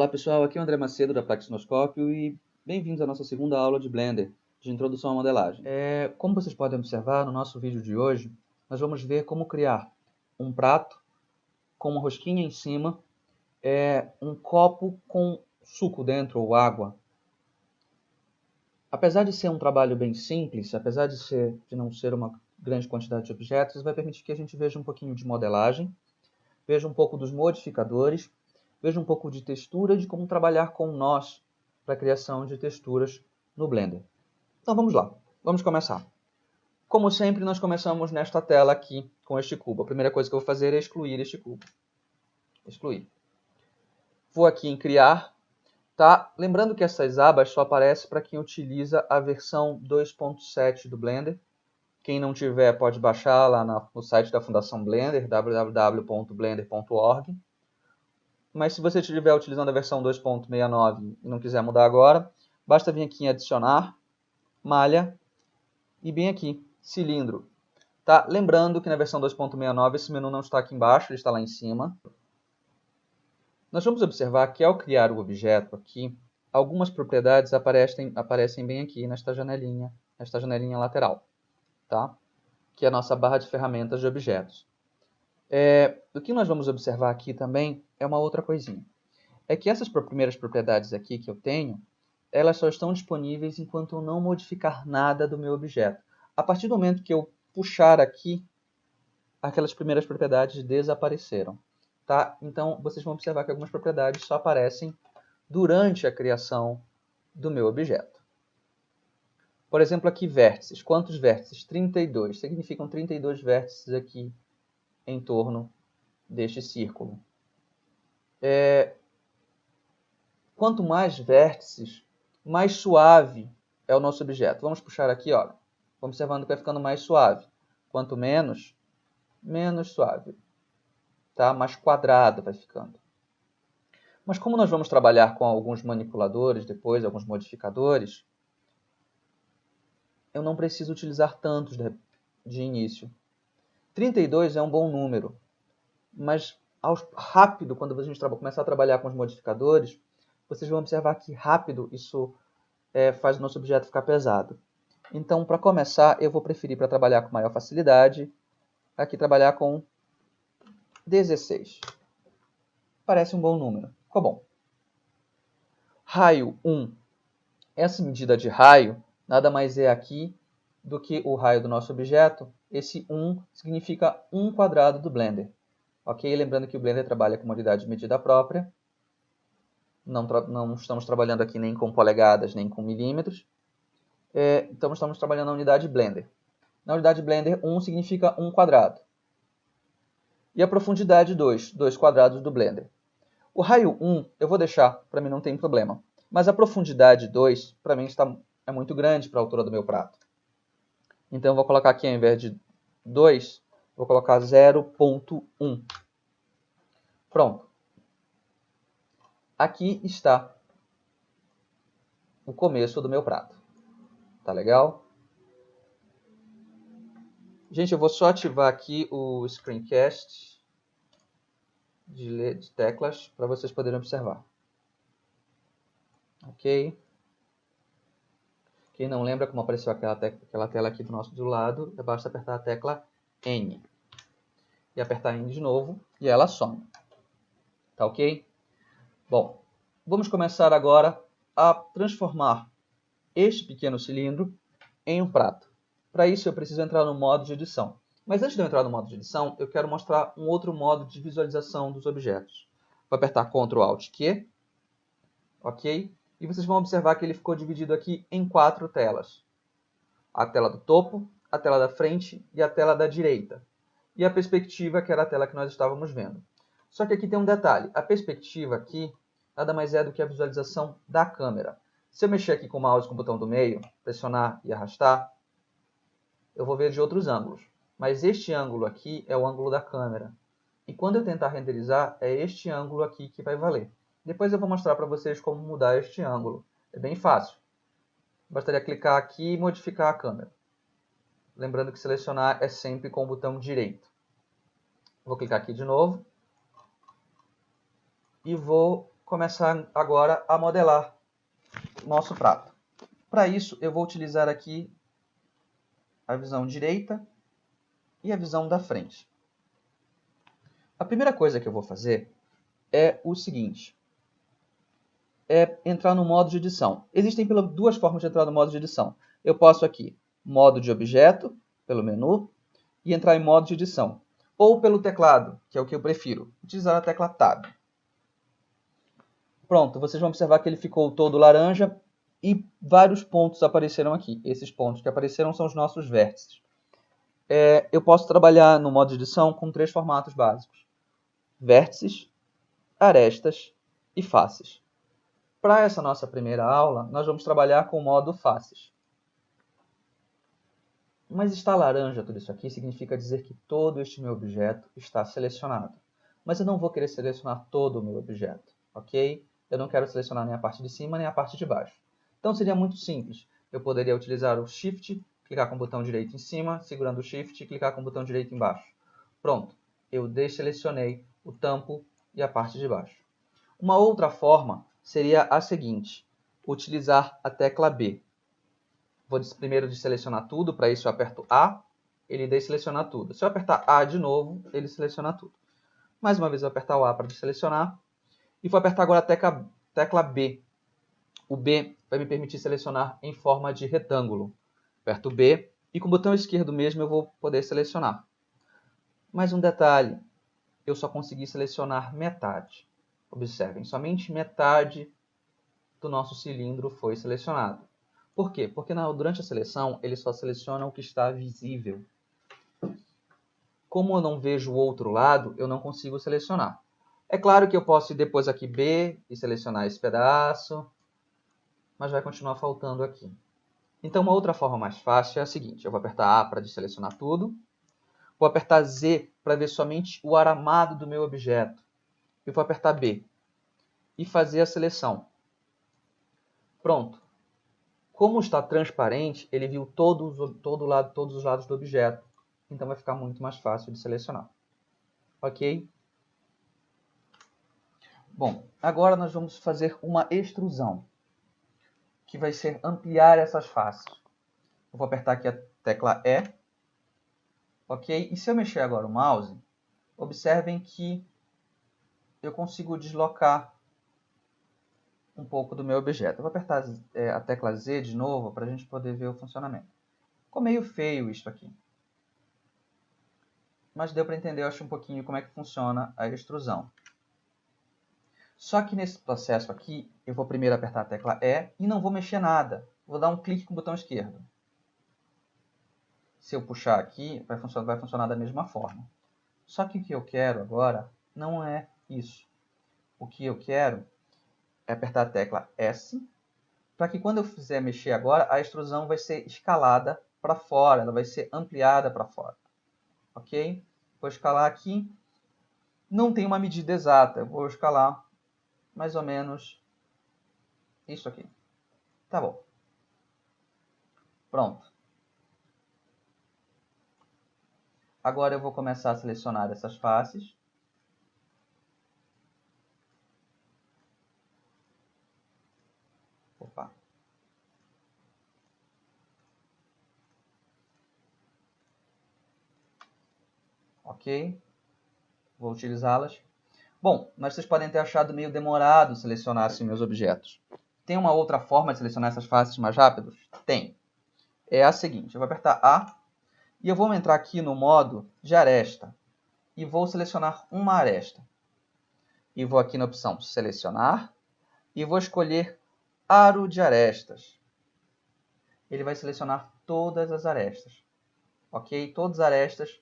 Olá pessoal, aqui é o André Macedo da Praxinoscópio e bem-vindos à nossa segunda aula de Blender, de Introdução à Modelagem. Como vocês podem observar no nosso vídeo de hoje, nós vamos ver como criar um prato com uma rosquinha em cima, um copo com suco dentro ou água. Apesar de ser um trabalho bem simples, apesar de não ser uma grande quantidade de objetos, vai permitir que a gente veja um pouquinho de modelagem, veja um pouco dos modificadores, veja um pouco de textura e de como trabalhar com nós para a criação de texturas no Blender. Então vamos lá, vamos começar. Como sempre, nós começamos nesta tela aqui com este cubo. A primeira coisa que eu vou fazer é excluir este cubo. Excluir. Vou aqui em criar, tá? Lembrando que essas abas só aparecem para quem utiliza a versão 2.7 do Blender. Quem não tiver pode baixar lá no site da Fundação Blender, www.blender.org. Mas se você estiver utilizando a versão 2.69 e não quiser mudar agora, basta vir aqui em adicionar, malha e bem aqui, cilindro. Tá? Lembrando que na versão 2.69 esse menu não está aqui embaixo, ele está lá em cima. Nós vamos observar que ao criar o objeto aqui, algumas propriedades aparecem bem aqui nesta janelinha lateral, tá? Que é a nossa barra de ferramentas de objetos. O que nós vamos observar aqui também é uma outra coisinha. É que essas primeiras propriedades aqui que eu tenho, elas só estão disponíveis enquanto eu não modificar nada do meu objeto. A partir do momento que eu puxar aqui, aquelas primeiras propriedades desapareceram. Tá? Então, vocês vão observar que algumas propriedades só aparecem durante a criação do meu objeto. Por exemplo, aqui vértices. Quantos vértices? 32. Significam 32 vértices aqui em torno deste círculo. Quanto mais vértices, mais suave é o nosso objeto. Vamos puxar aqui, olha. Observando que vai ficando mais suave. Quanto menos, menos suave. Tá? Mais quadrado vai ficando. Mas como nós vamos trabalhar com alguns manipuladores depois, alguns modificadores, eu não preciso utilizar tantos de início. 32 é um bom número, mas rápido, quando a gente começar a trabalhar com os modificadores, vocês vão observar que rápido isso faz o nosso objeto ficar pesado. Então, para começar, eu vou preferir, para trabalhar com maior facilidade, aqui trabalhar com 16. Parece um bom número. Ficou bom. Raio 1. Essa medida de raio nada mais é aqui do que o raio do nosso objeto. Esse 1 significa 1 quadrado do Blender. Ok? Lembrando que o Blender trabalha com uma unidade de medida própria. Não estamos trabalhando aqui nem com polegadas, nem com milímetros. Então, estamos trabalhando na unidade Blender. Na unidade Blender, 1 significa 1 quadrado. E a profundidade 2, 2 quadrados do Blender. O raio 1 eu vou deixar, para mim não tem problema. Mas a profundidade 2, para mim, é muito grande para a altura do meu prato. Então, eu vou colocar aqui, ao invés de 2, vou colocar 0.1. Pronto. Aqui está o começo do meu prato. Tá legal? Gente, eu vou só ativar aqui o screencast de teclas para vocês poderem observar. Ok? Quem não lembra como apareceu aquela tela aqui do lado, basta apertar a tecla N. E apertar N de novo e ela some. Tá ok? Bom, vamos começar agora a transformar este pequeno cilindro em um prato. Para isso eu preciso entrar no modo de edição. Mas antes de eu entrar no modo de edição, eu quero mostrar um outro modo de visualização dos objetos. Vou apertar Ctrl Alt Q, ok? E vocês vão observar que ele ficou dividido aqui em 4 telas. A tela do topo, a tela da frente e a tela da direita. E a perspectiva, que era a tela que nós estávamos vendo. Só que aqui tem um detalhe. A perspectiva aqui nada mais é do que a visualização da câmera. Se eu mexer aqui com o mouse com o botão do meio, pressionar e arrastar, eu vou ver de outros ângulos. Mas este ângulo aqui é o ângulo da câmera. E quando eu tentar renderizar, é este ângulo aqui que vai valer. Depois eu vou mostrar para vocês como mudar este ângulo. É bem fácil. Bastaria clicar aqui e modificar a câmera. Lembrando que selecionar é sempre com o botão direito. Vou clicar aqui de novo. E vou começar agora a modelar nosso prato. Para isso, eu vou utilizar aqui a visão direita e a visão da frente. A primeira coisa que eu vou fazer é o seguinte, é entrar no modo de edição. Existem duas formas de entrar no modo de edição. Eu posso aqui, modo de objeto, pelo menu, e entrar em modo de edição. Ou pelo teclado, que é o que eu prefiro, utilizar a tecla Tab. Pronto, vocês vão observar que ele ficou todo laranja e vários pontos apareceram aqui. Esses pontos que apareceram são os nossos vértices. Eu posso trabalhar no modo de edição com 3 formatos básicos: vértices, arestas e faces. Para essa nossa primeira aula, nós vamos trabalhar com o modo faces. Mas está laranja tudo isso aqui significa dizer que todo este meu objeto está selecionado. Mas eu não vou querer selecionar todo o meu objeto, ok? Eu não quero selecionar nem a parte de cima nem a parte de baixo. Então seria muito simples. Eu poderia utilizar o Shift, clicar com o botão direito em cima, segurando o Shift e clicar com o botão direito embaixo. Pronto, eu desselecionei o tampo e a parte de baixo. Uma outra forma seria a seguinte: utilizar a tecla B. Vou primeiro desselecionar tudo, para isso eu aperto A, ele desselecionar tudo. Se eu apertar A de novo, ele seleciona tudo. Mais uma vez eu vou apertar o A para desselecionar. E vou apertar agora a tecla B. O B vai me permitir selecionar em forma de retângulo. Aperto o B e com o botão esquerdo mesmo eu vou poder selecionar. Mais um detalhe, eu só consegui selecionar metade. Observem, somente metade do nosso cilindro foi selecionado. Por quê? Porque durante a seleção ele só seleciona o que está visível. Como eu não vejo o outro lado, eu não consigo selecionar. É claro que eu posso ir depois aqui B e selecionar esse pedaço, mas vai continuar faltando aqui. Então uma outra forma mais fácil é a seguinte: eu vou apertar A para desselecionar tudo, vou apertar Z para ver somente o aramado do meu objeto, e vou apertar B e fazer a seleção. Pronto. Como está transparente, ele viu todos os lados do objeto, então vai ficar muito mais fácil de selecionar. Ok? Bom, agora nós vamos fazer uma extrusão, que vai ser ampliar essas faces. Eu vou apertar aqui a tecla E, ok? E se eu mexer agora o mouse, observem que eu consigo deslocar um pouco do meu objeto. Eu vou apertar a tecla Z de novo para a gente poder ver o funcionamento. Ficou meio feio isso aqui, mas deu para entender, eu acho, um pouquinho como é que funciona a extrusão. Só que nesse processo aqui, eu vou primeiro apertar a tecla E e não vou mexer nada. Vou dar um clique com o botão esquerdo. Se eu puxar aqui, vai funcionar da mesma forma. Só que o que eu quero agora não é isso. O que eu quero é apertar a tecla S, para que quando eu fizer mexer agora, a extrusão vai ser escalada para fora, ela vai ser ampliada para fora. Ok? Vou escalar aqui. Não tem uma medida exata, eu vou escalar mais ou menos isso aqui. Tá bom. Pronto. Agora eu vou começar a selecionar essas faces. Opa. Ok. Vou utilizá-las. Bom, mas vocês podem ter achado meio demorado selecionar assim, meus objetos. Tem uma outra forma de selecionar essas faces mais rápido? Tem. É a seguinte, eu vou apertar A e eu vou entrar aqui no modo de aresta e vou selecionar uma aresta. E vou aqui na opção selecionar e vou escolher aro de arestas. Ele vai selecionar todas as arestas, ok? Todas as arestas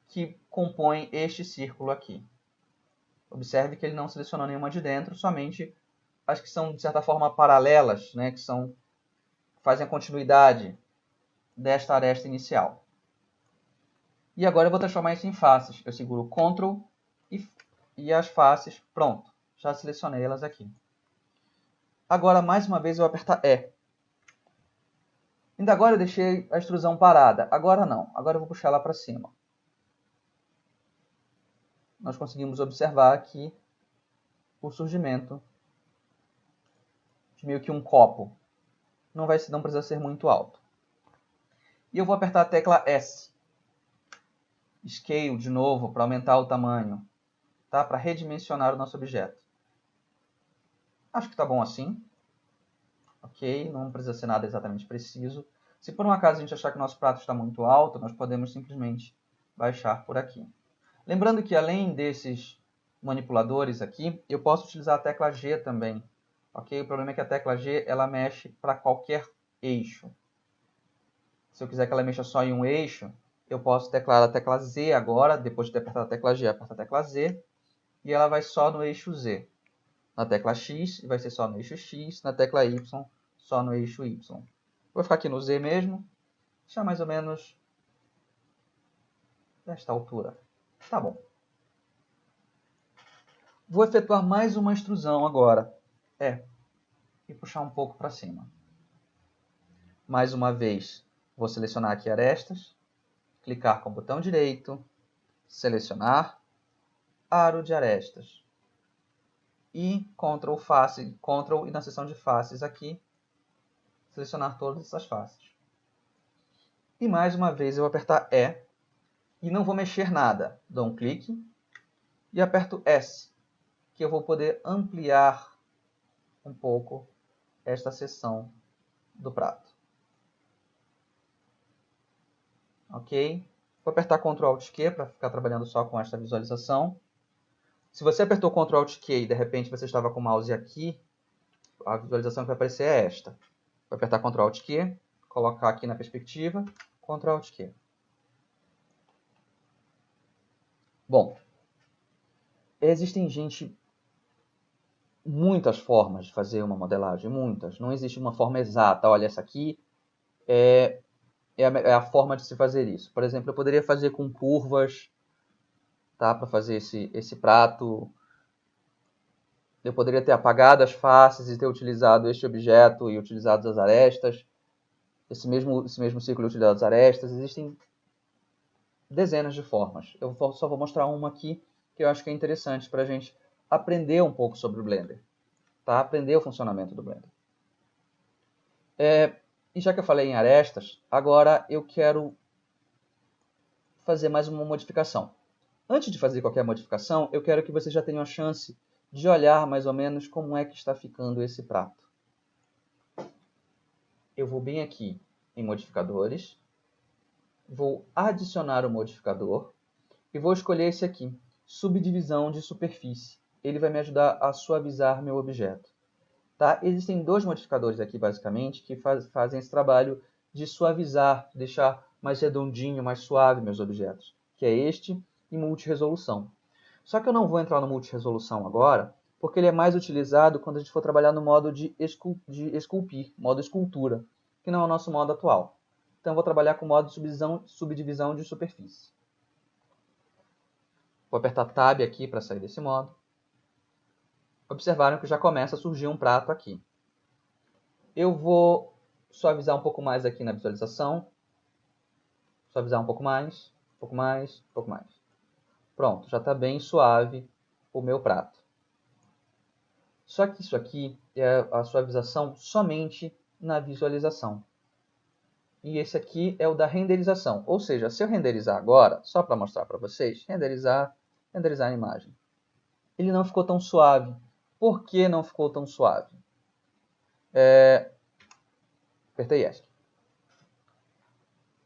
que compõem este círculo aqui. Observe que ele não selecionou nenhuma de dentro, somente as que são, de certa forma, paralelas, né? Que fazem a continuidade desta aresta inicial. E agora eu vou transformar isso em faces. Eu seguro Ctrl e as faces, pronto. Já selecionei elas aqui. Agora, mais uma vez, eu vou apertar E. Ainda agora eu deixei a extrusão parada. Agora não. Agora eu vou puxar ela para cima. Nós conseguimos observar que o surgimento de meio que um copo. Não precisa ser muito alto. E eu vou apertar a tecla S. Scale de novo para aumentar o tamanho, tá? Para redimensionar o nosso objeto. Acho que está bom assim. Ok, não precisa ser nada exatamente preciso. Se por um acaso a gente achar que o nosso prato está muito alto, nós podemos simplesmente baixar por aqui. Lembrando que além desses manipuladores aqui, eu posso utilizar a tecla G também. Ok? O problema é que a tecla G ela mexe para qualquer eixo. Se eu quiser que ela mexa só em um eixo, eu posso teclar a tecla Z agora, depois de ter apertado a tecla G, aperto a tecla Z, e ela vai só no eixo Z. Na tecla X, vai ser só no eixo X, na tecla Y, só no eixo Y. Vou ficar aqui no Z mesmo, deixar mais ou menos desta altura. Tá bom. Vou efetuar mais uma extrusão agora. E puxar um pouco para cima. Mais uma vez, vou selecionar aqui arestas, clicar com o botão direito, selecionar, aro de arestas. E Ctrl e na seção de faces aqui, selecionar todas essas faces. E mais uma vez eu vou apertar E e não vou mexer nada. Dou um clique e aperto S, que eu vou poder ampliar um pouco esta seção do prato. Ok? Vou apertar Ctrl Alt Q para ficar trabalhando só com esta visualização. Se você apertou Ctrl Alt Q e de repente você estava com o mouse aqui, a visualização que vai aparecer é esta. Vou apertar Ctrl Alt Q, colocar aqui na perspectiva, Ctrl Alt Q. Bom, existem muitas formas de fazer uma modelagem, muitas. Não existe uma forma exata. Olha, essa aqui é a forma de se fazer isso. Por exemplo, eu poderia fazer com curvas, tá? Para fazer esse prato. Eu poderia ter apagado as faces e ter utilizado este objeto e utilizado as arestas. Esse mesmo círculo utilizado as arestas. Existem dezenas de formas. Eu só vou mostrar uma aqui que eu acho que é interessante para a gente aprender um pouco sobre o Blender. Tá? Aprender o funcionamento do Blender. E já que eu falei em arestas, agora eu quero fazer mais uma modificação. Antes de fazer qualquer modificação, eu quero que você já tenha a chance de olhar mais ou menos como é que está ficando esse prato. Eu vou bem aqui em modificadores, vou adicionar o modificador e vou escolher esse aqui, subdivisão de superfície. Ele vai me ajudar a suavizar meu objeto. Tá? Existem dois modificadores aqui, basicamente, que fazem esse trabalho de suavizar, deixar mais redondinho, mais suave meus objetos, que é este e multiresolução. Só que eu não vou entrar no multiresolução agora, porque ele é mais utilizado quando a gente for trabalhar no modo de esculpir, modo escultura, que não é o nosso modo atual. Então eu vou trabalhar com o modo de subdivisão de superfície. Vou apertar Tab aqui para sair desse modo. Observaram que já começa a surgir um prato aqui. Eu vou suavizar um pouco mais aqui na visualização. Suavizar um pouco mais, um pouco mais, um pouco mais. Pronto, já está bem suave o meu prato. Só que isso aqui é a suavização somente na visualização. E esse aqui é o da renderização. Ou seja, se eu renderizar agora, só para mostrar para vocês, renderizar a imagem. Ele não ficou tão suave. Por que não ficou tão suave? Apertei ESC.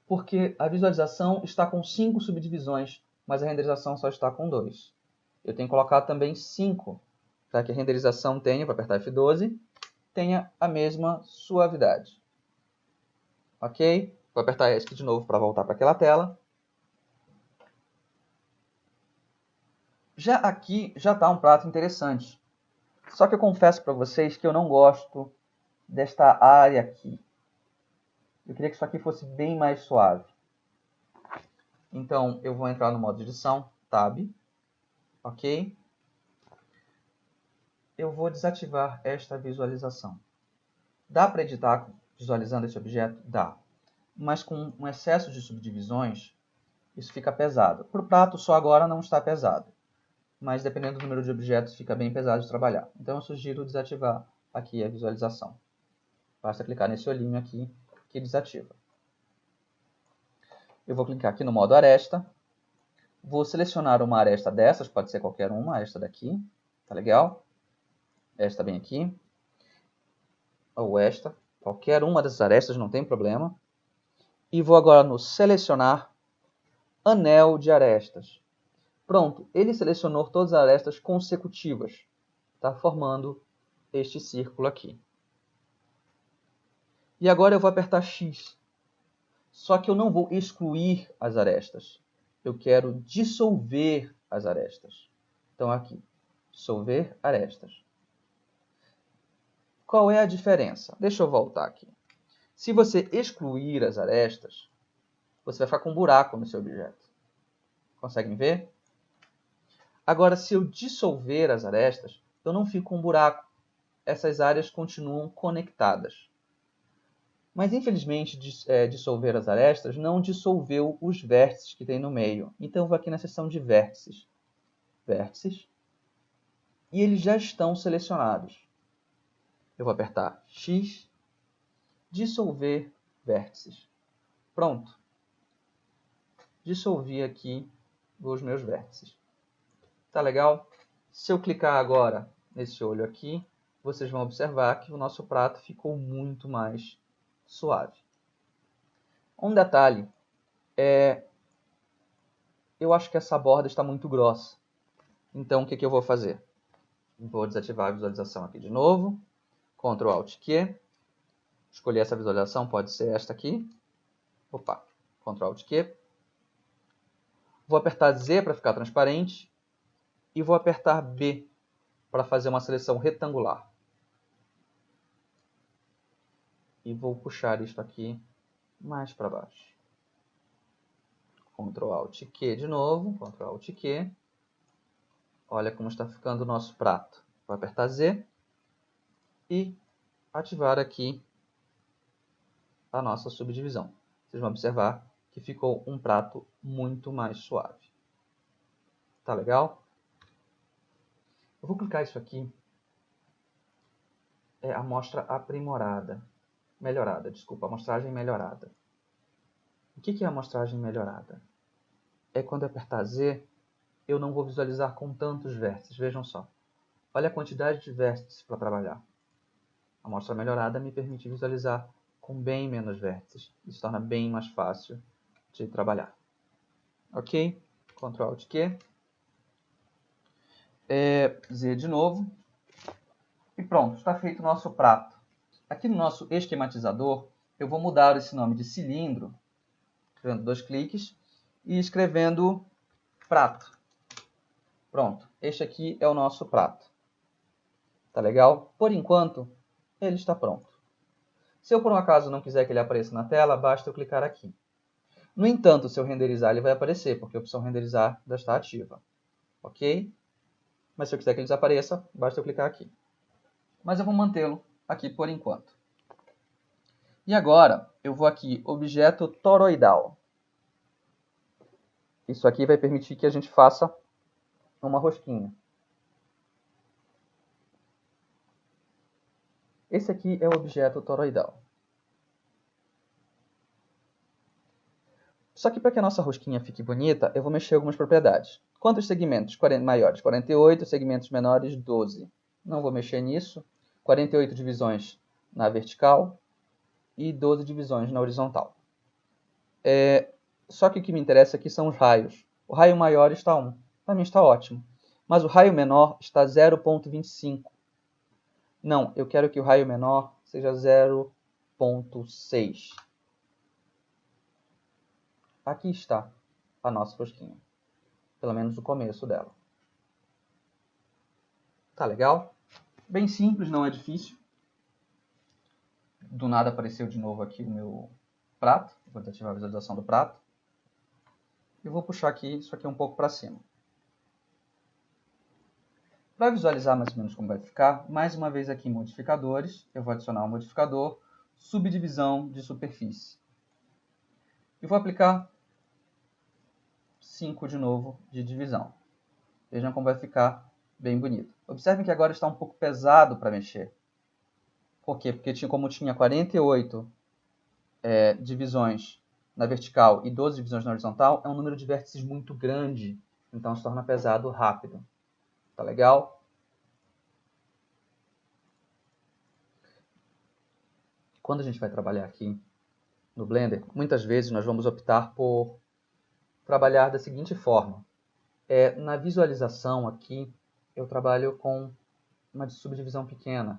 Porque a visualização está com 5 subdivisões, mas a renderização só está com 2. Eu tenho que colocar também 5, para que a renderização tenha, vou apertar F12, tenha a mesma suavidade. Ok? Vou apertar ESC de novo para voltar para aquela tela. Já aqui já está um prato interessante. Só que eu confesso para vocês que eu não gosto desta área aqui. Eu queria que isso aqui fosse bem mais suave. Então, eu vou entrar no modo de edição, Tab, ok? Eu vou desativar esta visualização. Dá para editar visualizando esse objeto? Dá. Mas com um excesso de subdivisões, isso fica pesado. Para o prato, só agora não está pesado. mas dependendo do número de objetos fica bem pesado de trabalhar. Então eu sugiro desativar aqui a visualização. Basta clicar nesse olhinho aqui que desativa. Eu vou clicar aqui no modo aresta. Vou selecionar uma aresta dessas, pode ser qualquer uma, esta daqui, tá legal? Esta bem aqui, ou esta, qualquer uma dessas arestas, não tem problema. E vou agora no selecionar anel de arestas. Pronto, ele selecionou todas as arestas consecutivas, tá formando este círculo aqui. E agora eu vou apertar X. Só que eu não vou excluir as arestas. Eu quero dissolver as arestas. Então aqui, dissolver arestas. Qual é a diferença? Deixa eu voltar aqui. Se você excluir as arestas, você vai ficar com um buraco no seu objeto. Conseguem ver? Agora, se eu dissolver as arestas, eu não fico com um buraco. Essas áreas continuam conectadas. Mas, infelizmente, dissolver as arestas não dissolveu os vértices que tem no meio. Então, eu vou aqui na seção de vértices. Vértices. E eles já estão selecionados. Eu vou apertar X, dissolver vértices. Pronto. Dissolvi aqui os meus vértices. Tá legal? Se eu clicar agora nesse olho aqui, vocês vão observar que o nosso prato ficou muito mais suave. Um detalhe, eu acho que essa borda está muito grossa. Então, o que eu vou fazer? Vou desativar a visualização aqui de novo. Ctrl Alt Q. Escolher essa visualização, pode ser esta aqui. Opa, Ctrl Alt Q. Vou apertar Z para ficar transparente. E vou apertar B para fazer uma seleção retangular. E vou puxar isto aqui mais para baixo. Ctrl Alt Q de novo. Ctrl Alt Q. Olha como está ficando o nosso prato. Vou apertar Z. E ativar aqui a nossa subdivisão. Vocês vão observar que ficou um prato muito mais suave. Tá legal? Eu vou clicar isso aqui. É a amostra aprimorada. Melhorada, desculpa, amostragem melhorada. O que é a amostragem melhorada? É quando eu apertar Z, eu não vou visualizar com tantos vértices. Vejam só. Olha a quantidade de vértices para trabalhar. A amostra melhorada me permite visualizar com bem menos vértices. Isso torna bem mais fácil de trabalhar. Ok? Ctrl Alt Q. Z de novo. E pronto, está feito o nosso prato. Aqui no nosso esquematizador, eu vou mudar esse nome de cilindro, dando 2 cliques, e escrevendo prato. Pronto, este aqui é o nosso prato. Tá legal? Por enquanto, ele está pronto. Se eu por um acaso não quiser que ele apareça na tela, basta eu clicar aqui. No entanto, se eu renderizar, ele vai aparecer, porque a opção renderizar já está ativa. Ok? Mas se eu quiser que ele desapareça, basta eu clicar aqui. Mas eu vou mantê-lo aqui por enquanto. E agora, eu vou aqui, objeto toroidal. Isso aqui vai permitir que a gente faça uma rosquinha. Esse aqui é o objeto toroidal. Só que para que a nossa rosquinha fique bonita, eu vou mexer algumas propriedades. Quantos segmentos maiores? 48, segmentos menores, 12. Não vou mexer nisso. 48 divisões na vertical e 12 divisões na horizontal. Só que o que me interessa aqui são os raios. O raio maior está 1. Para mim está ótimo. Mas o raio menor está 0,25. Não, eu quero que o raio menor seja 0,6. Aqui está a nossa rosquinha. Pelo menos o começo dela. Tá legal? Bem simples, não é difícil. Do nada apareceu de novo aqui o meu prato. Vou desativar a visualização do prato. E vou puxar aqui isso aqui um pouco para cima. Para visualizar mais ou menos como vai ficar, mais uma vez aqui em modificadores, eu vou adicionar um modificador, subdivisão de superfície. E vou aplicar 5 de novo de divisão. Vejam como vai ficar bem bonito. Observem que agora está um pouco pesado para mexer. Por quê? Porque como tinha 48 divisões na vertical e 12 divisões na horizontal, é um número de vértices muito grande. Então se torna pesado rápido. Tá legal? Quando a gente vai trabalhar aqui no Blender, muitas vezes nós vamos optar por trabalhar da seguinte forma. Na visualização aqui, eu trabalho com uma subdivisão pequena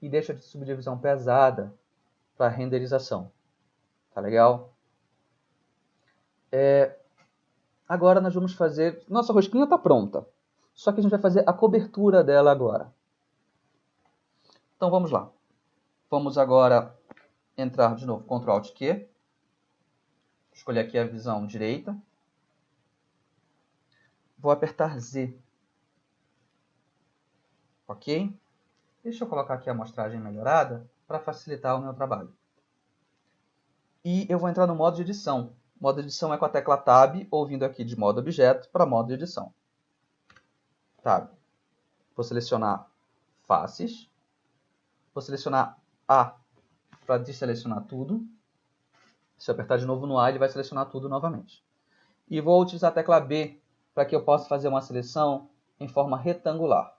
e deixo a subdivisão pesada para renderização. Tá legal? Agora nós vamos fazer... Nossa rosquinha está pronta. Só que a gente vai fazer a cobertura dela agora. Então vamos lá. Vamos agora entrar de novo, Ctrl Alt Q. Escolher aqui a visão direita. Vou apertar Z. Ok? Deixa eu colocar aqui a amostragem melhorada para facilitar o meu trabalho. E eu vou entrar no modo de edição. Modo de edição é com a tecla Tab, ou vindo aqui de modo objeto para modo de edição. Tab. Vou selecionar faces. Vou selecionar A para desselecionar tudo. Se eu apertar de novo no A, ele vai selecionar tudo novamente. E vou utilizar a tecla B para que eu possa fazer uma seleção em forma retangular.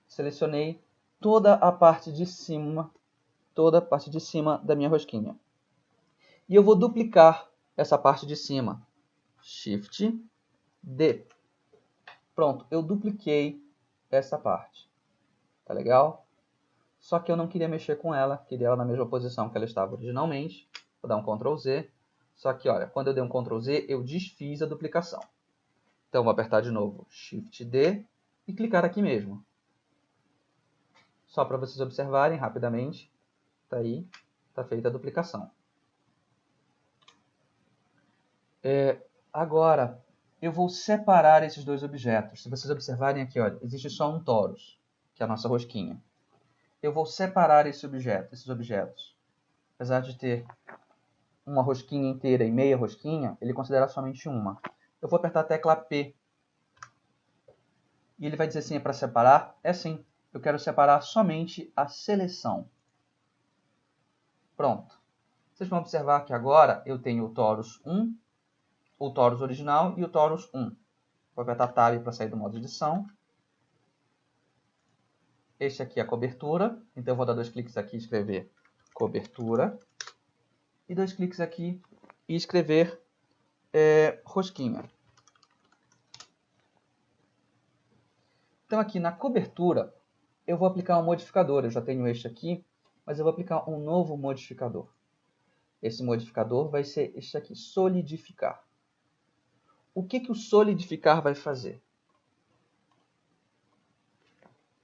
Selecionei toda a parte de cima, da minha rosquinha. E eu vou duplicar essa parte de cima. Shift D. Pronto, eu dupliquei essa parte. Tá legal? Só que eu não queria mexer com ela, queria ela na mesma posição que ela estava originalmente. Vou dar um Ctrl Z. Só que, olha, quando eu dei um Ctrl Z, eu desfiz a duplicação. Então, vou apertar de novo Shift D e clicar aqui mesmo. Só para vocês observarem rapidamente. Tá aí, tá feita a duplicação. Agora, eu vou separar esses dois objetos. Se vocês observarem aqui, olha, existe só um torus, que é a nossa rosquinha. Eu vou separar esses objetos. Apesar de ter uma rosquinha inteira e meia rosquinha, ele considera somente uma. Eu vou apertar a tecla P. E ele vai dizer assim, é para separar? É sim. Eu quero separar somente a seleção. Pronto. Vocês vão observar que agora eu tenho o torus 1, o torus original e o torus 1. Vou apertar Tab para sair do modo de edição. Este aqui é a cobertura. Então eu vou dar 2 cliques aqui e escrever cobertura. E 2 cliques aqui e escrever rosquinha. Então aqui na cobertura eu vou aplicar um modificador. Eu já tenho este aqui, mas eu vou aplicar um novo modificador. Esse modificador vai ser este aqui, solidificar. O que o solidificar vai fazer?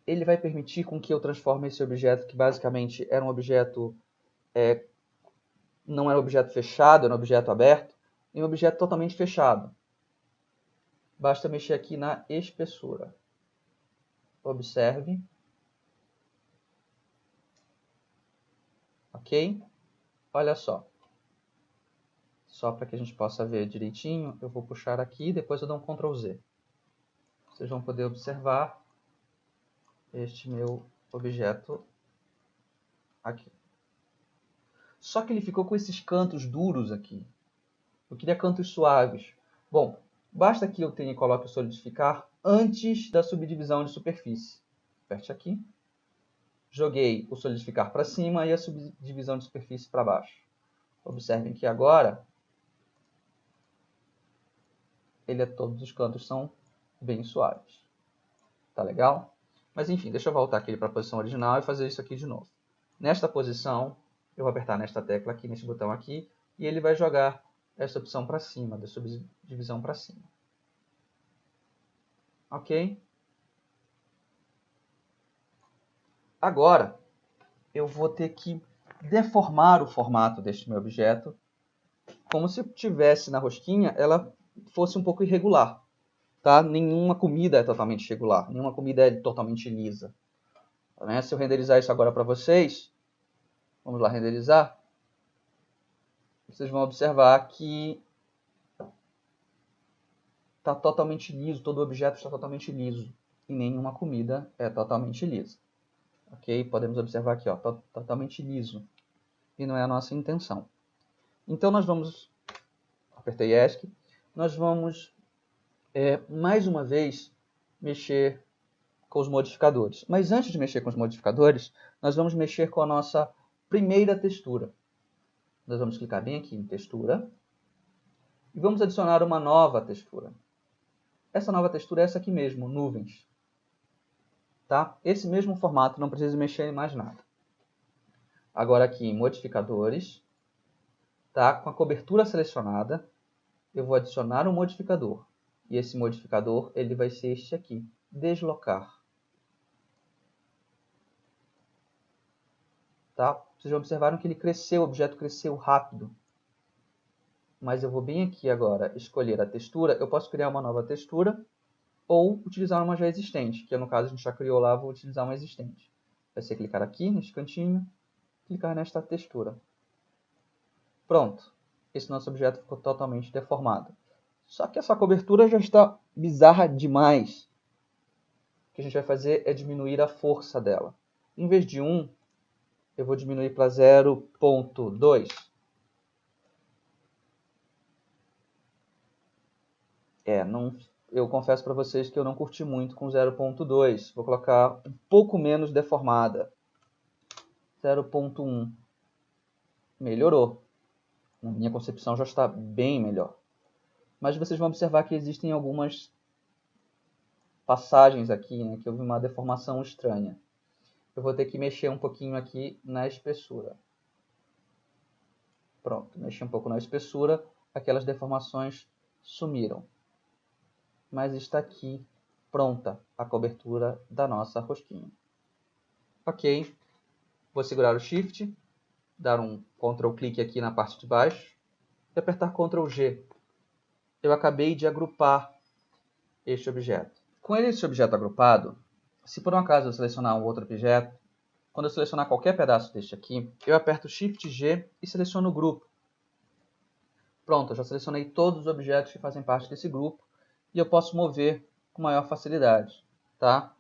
Ele vai permitir com que eu transforme esse objeto, que basicamente era um objeto, não era um objeto fechado, era um objeto aberto, em um objeto totalmente fechado. Basta mexer aqui na espessura. Observe. Ok? Olha só. Só para que a gente possa ver direitinho, eu vou puxar aqui e depois eu dou um Ctrl Z. Vocês vão poder observar este meu objeto aqui. Só que ele ficou com esses cantos duros aqui. Eu queria cantos suaves. Bom, basta que eu tenha e coloque o solidificar antes da subdivisão de superfície. Aperte aqui. Joguei o solidificar para cima e a subdivisão de superfície para baixo. Observem que agora todos os cantos são bem suaves. Tá legal? Mas enfim, deixa eu voltar aqui para a posição original e fazer isso aqui de novo. Nesta posição, eu vou apertar nesta tecla aqui, neste botão aqui, e ele vai jogar essa opção para cima, da subdivisão para cima. Ok? Agora, eu vou ter que deformar o formato deste meu objeto, como se tivesse na rosquinha, ela fosse um pouco irregular. Tá? Nenhuma comida é totalmente regular, nenhuma comida é totalmente lisa. Né? Se eu renderizar isso agora para vocês, vamos lá renderizar, vocês vão observar que está totalmente liso, todo objeto está totalmente liso. E nenhuma comida é totalmente lisa. Ok? Podemos observar aqui, ó, totalmente liso. E não é a nossa intenção. Então nós vamos, apertei ESC, nós vamos mais uma vez mexer com os modificadores. Mas antes de mexer com os modificadores, nós vamos mexer com a nossa primeira textura. Nós vamos clicar bem aqui em textura e vamos adicionar uma nova textura. Essa nova textura é essa aqui mesmo, nuvens. Tá? Esse mesmo formato, não precisa mexer em mais nada. Agora aqui em modificadores, tá? Com a cobertura selecionada, eu vou adicionar um modificador. E esse modificador ele vai ser este aqui, deslocar. Tá? Vocês já observaram que ele cresceu, o objeto cresceu rápido. Mas eu vou bem aqui agora escolher a textura. Eu posso criar uma nova textura ou utilizar uma já existente, que no caso a gente já criou lá, vou utilizar uma existente. Vai ser clicar aqui neste cantinho, clicar nesta textura. Pronto. Esse nosso objeto ficou totalmente deformado. Só que essa cobertura já está bizarra demais. O que a gente vai fazer é diminuir a força dela. Em vez de 1, eu vou diminuir para 0.2. Eu confesso para vocês que eu não curti muito com 0.2. Vou colocar um pouco menos deformada. 0.1. Melhorou. Na minha concepção já está bem melhor. Mas vocês vão observar que existem algumas passagens aqui, né, que houve uma deformação estranha. Eu vou ter que mexer um pouquinho aqui na espessura. Pronto, mexi um pouco na espessura, aquelas deformações sumiram. Mas está aqui pronta a cobertura da nossa rosquinha. Ok, vou segurar o Shift, dar um Ctrl clique aqui na parte de baixo e apertar Ctrl G. Eu acabei de agrupar este objeto. Com esse objeto agrupado, se por um acaso eu selecionar um outro objeto, quando eu selecionar qualquer pedaço deste aqui, eu aperto Shift G e seleciono o grupo. Pronto, eu já selecionei todos os objetos que fazem parte desse grupo e eu posso mover com maior facilidade. Tá?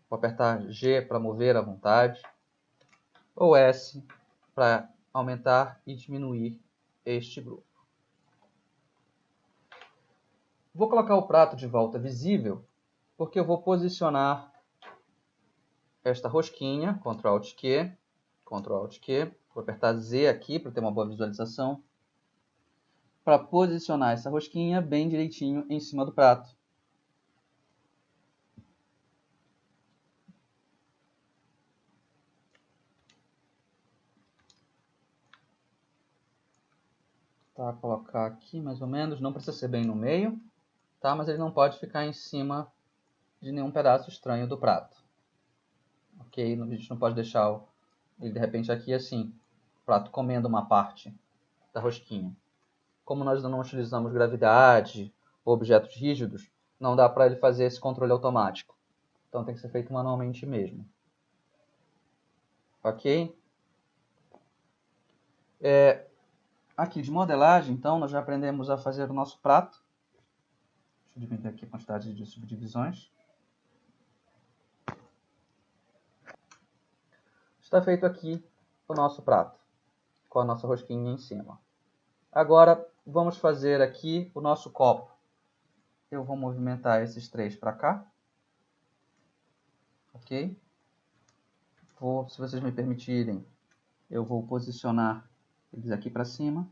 Vou apertar G para mover à vontade, ou S para aumentar e diminuir este grupo. Vou colocar o prato de volta visível, porque eu vou posicionar esta rosquinha, Ctrl Alt Q, Ctrl Alt Q, vou apertar Z aqui para ter uma boa visualização, para posicionar essa rosquinha bem direitinho em cima do prato. Tá, colocar aqui mais ou menos, não precisa ser bem no meio, tá? Mas ele não pode ficar em cima de nenhum pedaço estranho do prato. Ok? A gente não pode deixar ele de repente aqui assim, o prato comendo uma parte da rosquinha. Como nós não utilizamos gravidade ou objetos rígidos, não dá para ele fazer esse controle automático. Então tem que ser feito manualmente mesmo. Ok? Aqui de modelagem, então, nós já aprendemos a fazer o nosso prato. Deixa eu diminuir aqui a quantidade de subdivisões. Está feito aqui o nosso prato, com a nossa rosquinha em cima. Agora, vamos fazer aqui o nosso copo. Eu vou movimentar esses três para cá. Ok? Se vocês me permitirem, eu vou posicionar eles aqui para cima.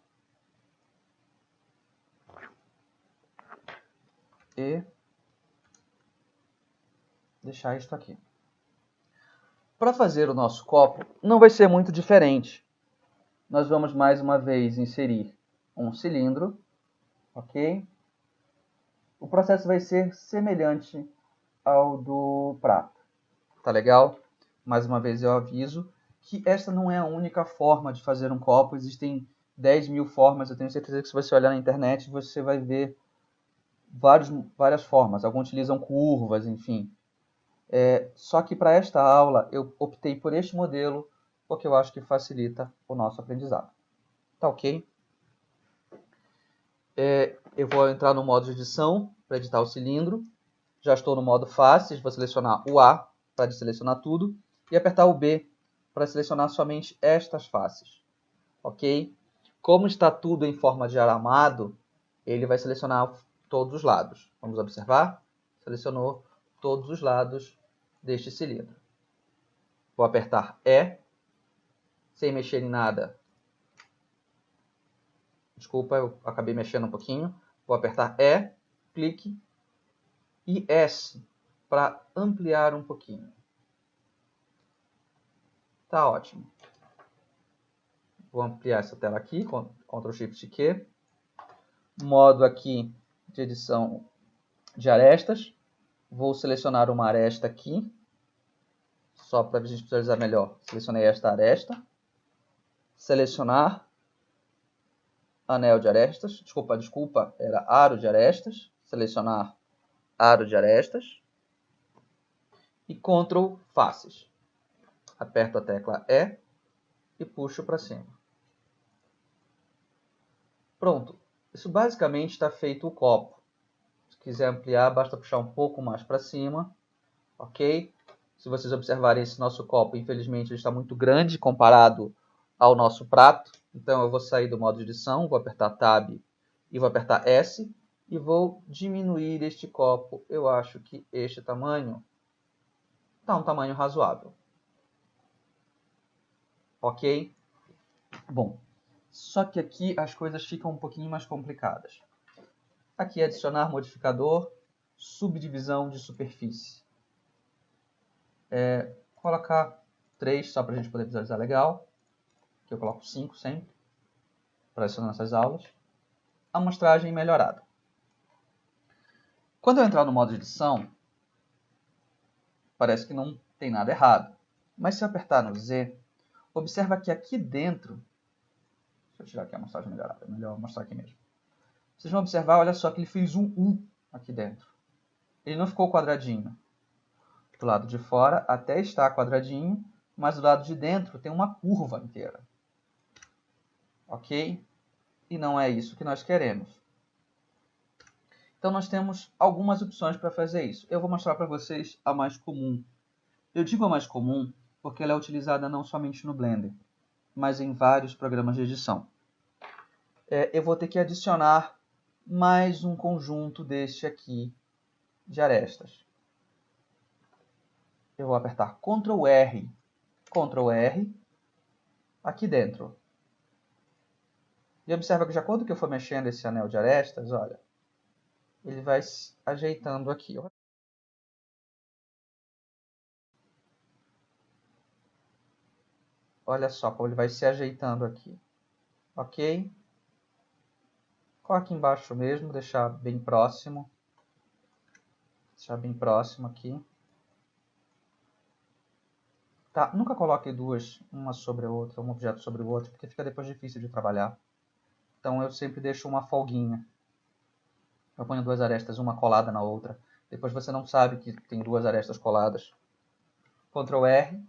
E deixar isto aqui. Para fazer o nosso copo, não vai ser muito diferente. Nós vamos mais uma vez inserir um cilindro, ok? O processo vai ser semelhante ao do prato. Tá legal? Mais uma vez eu aviso que esta não é a única forma de fazer um copo. Existem 10.000 formas. Eu tenho certeza que se você olhar na internet, você vai ver várias formas. Alguns utilizam curvas, enfim. Só que para esta aula eu optei por este modelo porque eu acho que facilita o nosso aprendizado. Tá ok? Eu vou entrar no modo de edição para editar o cilindro. Já estou no modo faces, vou selecionar o A para desselecionar tudo e apertar o B para selecionar somente estas faces. Ok? Como está tudo em forma de aramado, ele vai selecionar todos os lados. Vamos observar? Selecionou todos os lados deste cilindro. Vou apertar E, sem mexer em nada. Desculpa, eu acabei mexendo um pouquinho. Vou apertar E, clique e S para ampliar um pouquinho. Tá ótimo. Vou ampliar essa tela aqui, Ctrl Shift Q. Modo aqui de edição de arestas. Vou selecionar uma aresta aqui, só para a gente visualizar melhor. Selecionei esta aresta. Selecionar anel de arestas. Desculpa, era aro de arestas. Selecionar aro de arestas. E Ctrl Faces. Aperto a tecla E e puxo para cima. Pronto. Isso basicamente está feito o copo. Se quiser ampliar, basta puxar um pouco mais para cima. Ok? Se vocês observarem esse nosso copo, infelizmente ele está muito grande comparado ao nosso prato. Então eu vou sair do modo de edição, vou apertar Tab e vou apertar S. E vou diminuir este copo. Eu acho que este tamanho está um tamanho razoável. Ok? Bom, só que aqui as coisas ficam um pouquinho mais complicadas. Aqui é adicionar modificador, subdivisão de superfície. Colocar 3 só para a gente poder visualizar legal. Aqui eu coloco 5 sempre, para adicionar nessas aulas. Amostragem melhorada. Quando eu entrar no modo de edição, parece que não tem nada errado. Mas se eu apertar no Z, observa que aqui dentro... Deixa eu tirar aqui a amostragem melhorada, é melhor mostrar aqui mesmo. Vocês vão observar, olha só, que ele fez um U aqui dentro. Ele não ficou quadradinho. Do lado de fora até está quadradinho, mas do lado de dentro tem uma curva inteira. Ok? E não é isso que nós queremos. Então nós temos algumas opções para fazer isso. Eu vou mostrar para vocês a mais comum. Eu digo a mais comum porque ela é utilizada não somente no Blender, mas em vários programas de edição. Eu vou ter que adicionar mais um conjunto deste aqui de arestas. Eu vou apertar Ctrl R, aqui dentro. E observa que de acordo que eu for mexendo esse anel de arestas, olha, ele vai se ajeitando aqui. Olha só como ele vai se ajeitando aqui. Ok? Coloque embaixo mesmo, deixar bem próximo. Deixar bem próximo aqui. Tá? Nunca coloque duas, uma sobre a outra, um objeto sobre o outro, porque fica depois difícil de trabalhar. Então eu sempre deixo uma folguinha. Eu ponho duas arestas, uma colada na outra. Depois você não sabe que tem duas arestas coladas. Ctrl R.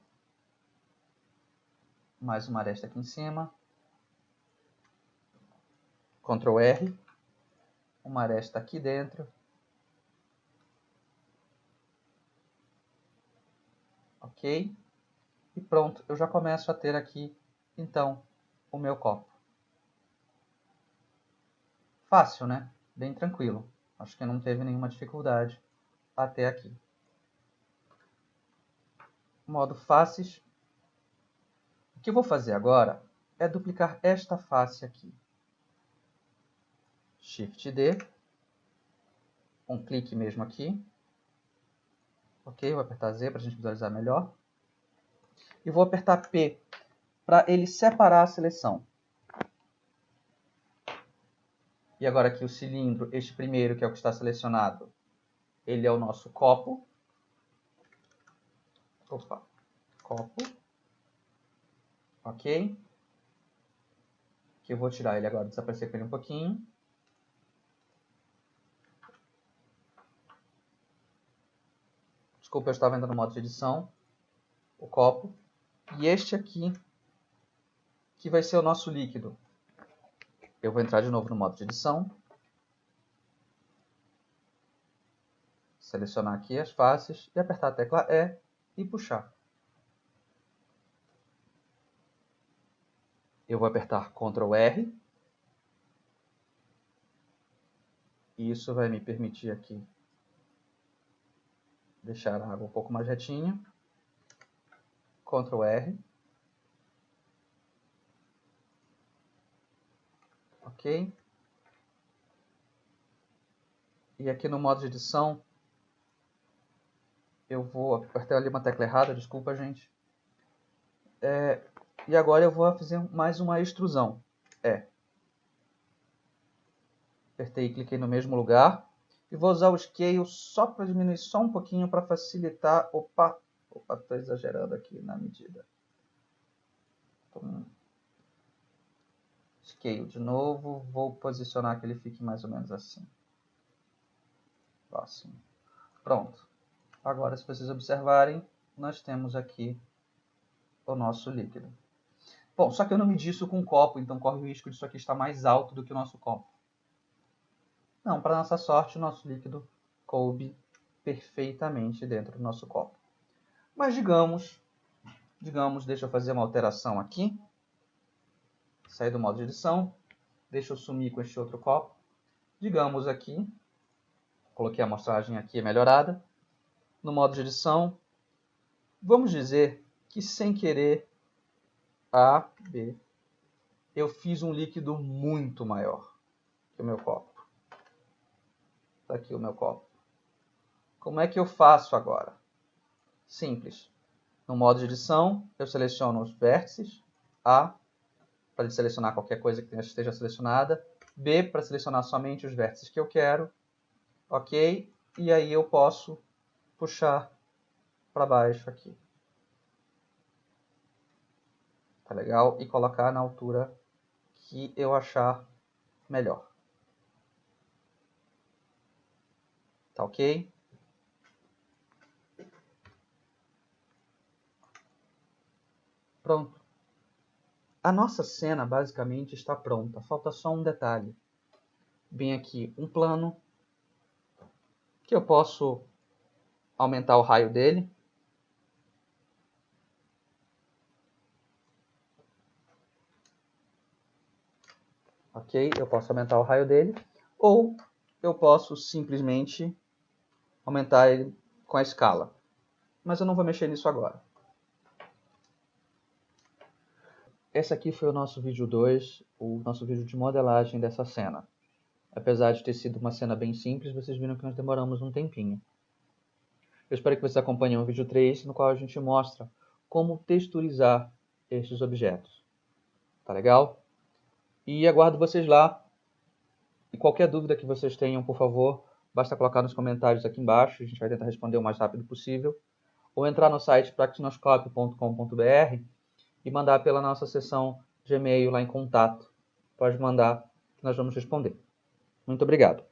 Mais uma aresta aqui em cima. Ctrl R. Uma aresta aqui dentro. Ok? E pronto, eu já começo a ter aqui, então, o meu copo. Fácil, né? Bem tranquilo. Acho que não teve nenhuma dificuldade até aqui. Modo faces. O que eu vou fazer agora é duplicar esta face aqui. Shift D. Um clique mesmo aqui. Ok, vou apertar Z para a gente visualizar melhor. E vou apertar P para ele separar a seleção. E agora aqui o cilindro, este primeiro que é o que está selecionado, ele é o nosso copo. Opa, copo. Ok. Que eu vou tirar ele agora, desaparecer com ele um pouquinho. Desculpa, eu estava ainda no modo de edição. O copo. E este aqui, que vai ser o nosso líquido. Eu vou entrar de novo no modo de edição. selecionar aqui as faces e apertar a tecla E e puxar. Eu vou apertar Ctrl R. E isso vai me permitir aqui deixar a água um pouco mais retinha. Ctrl R. Ok. E aqui no modo de edição, eu vou apertar ali uma tecla errada, desculpa, gente. E agora eu vou fazer mais uma extrusão. Apertei e cliquei no mesmo lugar. E vou usar o Scale só para diminuir só um pouquinho para facilitar. Opa, estou exagerando aqui na medida. Scale de novo. Vou posicionar que ele fique mais ou menos assim. Próximo. Pronto. Agora, se vocês observarem, nós temos aqui o nosso líquido. Bom, só que eu não medi isso com um copo, então corre o risco disso aqui estar mais alto do que o nosso copo. Não, para nossa sorte, o nosso líquido coube perfeitamente dentro do nosso copo. Mas digamos, deixa eu fazer uma alteração aqui. Sair do modo de edição. Deixa eu sumir com este outro copo. Digamos aqui, coloquei a amostragem aqui melhorada. No modo de edição, vamos dizer que sem querer, A, B, eu fiz um líquido muito maior que o meu copo. Está aqui o meu copo. Como é que eu faço agora? Simples. No modo de edição, eu seleciono os vértices. A, para selecionar qualquer coisa que esteja selecionada. B, para selecionar somente os vértices que eu quero. Ok? E aí eu posso puxar para baixo aqui. Tá legal? E colocar na altura que eu achar melhor. Tá ok? Pronto. A nossa cena basicamente está pronta. Falta só um detalhe. Vem aqui um plano que eu posso aumentar o raio dele. Ok? Eu posso aumentar o raio dele. Ou eu posso simplesmente aumentar ele com a escala. Mas eu não vou mexer nisso agora. Esse aqui foi o nosso vídeo 2, o nosso vídeo de modelagem dessa cena. Apesar de ter sido uma cena bem simples, vocês viram que nós demoramos um tempinho. Eu espero que vocês acompanhem o vídeo 3, no qual a gente mostra como texturizar estes objetos. Tá legal? E aguardo vocês lá. E qualquer dúvida que vocês tenham, por favor, basta colocar nos comentários aqui embaixo. A gente vai tentar responder o mais rápido possível. Ou entrar no site practinoscope.com.br e mandar pela nossa seção de e-mail lá em contato. Pode mandar, que nós vamos responder. Muito obrigado.